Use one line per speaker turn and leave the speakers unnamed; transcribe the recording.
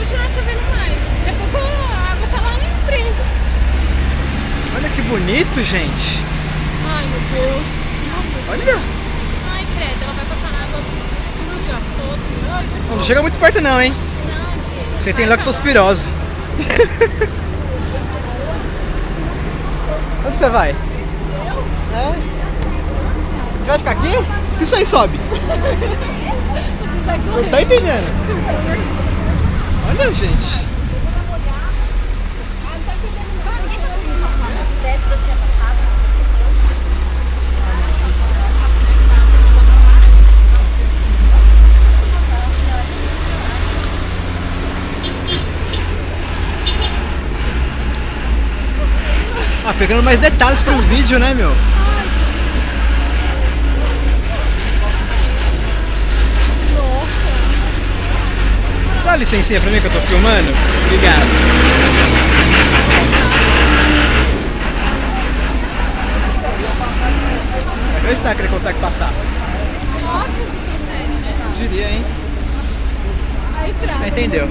continuar chovendo mais. Daqui a pouco a água tá lá na empresa.
Olha que bonito, gente.
Ai, meu Deus.
Olha.
Ai, credo, ela vai passar na água suja toda. Ai,
Não chega muito perto não, hein?
não, Diego.
Você tem
vai
lactospirose. Onde você vai? É? Você vai ficar aqui? Se isso aí sobe. Você não tá entendendo? Olha, gente. Ah, pegando mais detalhes pro vídeo, né, meu? Dá licencinha pra mim que eu tô filmando. Obrigado. Não acreditar que ele consegue passar.
Óbvio que consegue, né?
Diria, hein?
Aí trava.
Entendeu?